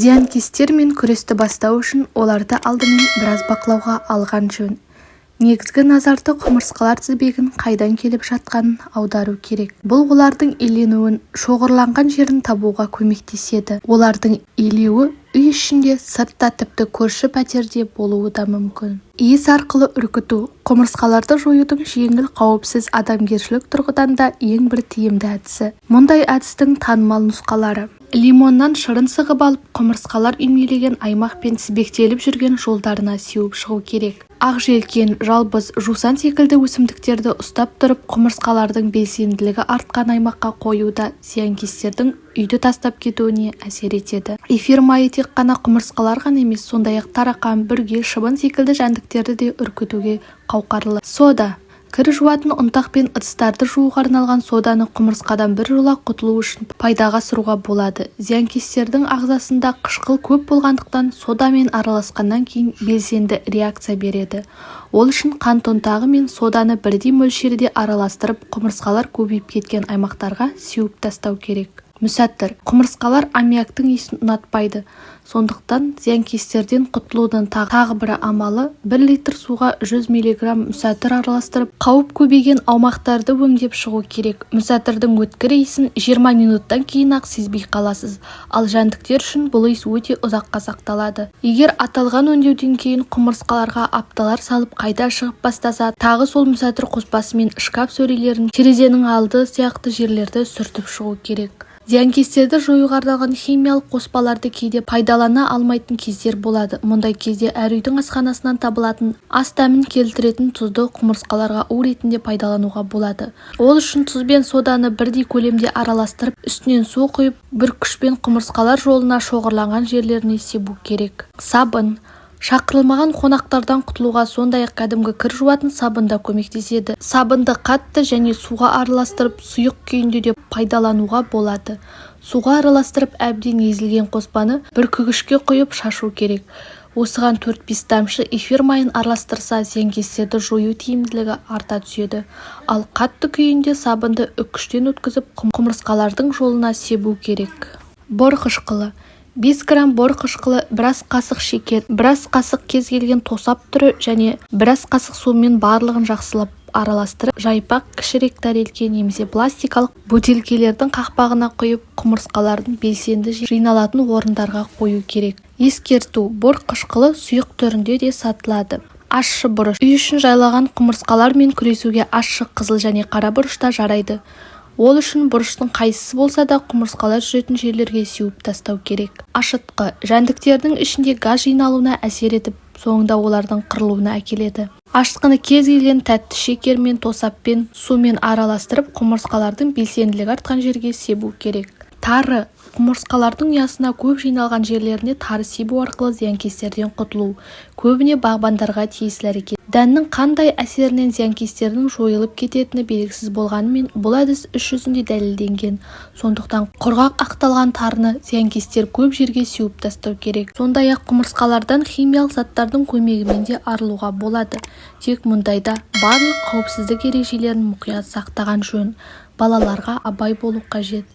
Зиянкестермен күресті бастау үшін оларды алдымен біраз бақылауға алған жөн. Негізгі назарды құмырсқалар тізбегін қайдан келіп жатқанын аудару керек. Бұл олардың иленуін, шоғырланған жерін табуға көмектеседі. Олардың илеуі үй ішінде, сыртта, тіпті көрші пәтерде болуы да мүмкін. Иіс арқылы үркіту құмырсқаларды жоюдың жеңіл, қауіпсіз, адамгершілік тұрғыдан да ең бір тиімді әдісі. Мұндай әдістің танымал нұсқалары: лимоннан шырын сығып алып, құмырсқалар үймелеген аймақ пен тізбектеліп жүрген жолдарына сеуіп шығу керек. Ақ желкен, жалбыз, жусан секілді өсімдіктерді ұстап тұрып, құмырсқалардың белсенділігі артқан аймаққа қоюда зиянкестердің үйді тастап кетуіне әсер етеді. Эфир майы тек қана құмырсқалар ғана емес, сондай-ақ тарақан, бүрге, шыбын секілді жәндіктерді де үркітуге қауқарлы. Сода кір жуатын ұнтақ пен ыдыстарды жууға арналған соданы құмырсқадан біржола құтылу үшін пайдаға асыруға болады. Зиянкестердің ағзасында қышқыл көп болғандықтан содамен араласқаннан кейін белсенді реакция береді. Ол үшін қант ұнтағы мен соданы бірдей мөлшерде араластырып, құмырсқалар көбейіп кеткен аймақтарға сеуіп тастау керек. Мүсәттір: құмырсқалар аммиактың иісін ұнатпайды. Сондықтан зиянкестерден құтылудың тағы бір амалы 1 литр суға 100 мг мүсәттір араластырып, қауіп көбейген аумақтарды өңдеп шығу керек. Мүсәттірдің өткір иісін 20 минуттан кейін-ақ сезбей қаласыз, ал жәндіктер үшін бұл иіс өте ұзаққа сақталады. Егер аталған өңдеуден кейін құмырсқаларға апталар салып қайта шығып бастаса, тағы сол мүсәттір қоспасымен шкаф сөрелерін, терезенің алды сияқты жерлерді сүртіп шығу керек. Зиянкестерді жоюға арналған химиялық қоспаларды кейде пайдалана алмайтын кездер болады. Мұндай кезде әр үйдің асханасынан табылатын ас дәмін келтіретін тұзды құмырсқаларға у ретінде пайдалануға болады. Ол үшін тұз бен соданы бірдей көлемде араластырып, үстінен су құйып, бір күшпен құмырсқалар жолына шоғырланған жерлеріне себу керек. Сабын шақырылмаған қонақтардан құтылуға, сондай-ақ кәдімгі кір жуатын сабын да көмектеседі. Сабынды қатты және суға араластырып, сұйық күйінде де пайдалануға болады. Суға араластырып әбден езілген қоспаны бір күгішке құйып шашу керек. Осыған 4-5 тамшы эфир майын араластырса, зиянкестерді жою тиімділігі арта түседі. Ал қатты күйінде сабынды үккіштен өткізіп, құмырсқалардың жолына себу керек. Бор қышқылы: 5 грамм бор қышқылы, біраз қасық шекер, біраз қасық кез келген тосап түрі және біраз қасық сумен барлығын жақсылап араластырып, жайпақ кішірек тәрелке немесе пластикалық бөтелкелердің қақпағына құйып, құмырсқалардың белсенді жиналатын орындарға қою керек. Ескерту: бор қышқылы сұйық түрінде де сатылады. Ащы бұрыш: үй үшін жайлаған құмырсқалармен күресуге ащы қызыл және қара бұрышта жарайды. Ол үшін бұрыштың қайсысы болса да құмырсқалар жүретін жерлерге сеуіп тастау керек. Ашытқы: жәндіктердің ішінде газ жиналуына әсер етіп, соңында олардың қырылуына әкеледі. Ашытқыны кез келген тәтті шекермен, тосаппен, сумен араластырып, құмырсқалардың белсенділігі артқан жерге себу керек. Тары: құмырсқалардың ұясына көп жиналған жерлеріне тары себу арқылы зиянкестерден құтылу көбіне бағбандарға тиесілі әрекет. Дәннің қандай әсерінен зиянкестердің жойылып кететіні белгісіз болғанымен, бұл әдіс іс жүзінде дәлелденген. Сондықтан құрғақ ақталған тарыны зиянкестер көп жерге сеуіп тастау керек. Сондай-ақ құмырсқалардан химиялық заттардың көмегімен де арылуға болады. Тек мұндайда барлық қауіпсіздік ережелерін мұқият сақтаған жөн. Балаларға абай болу қажет.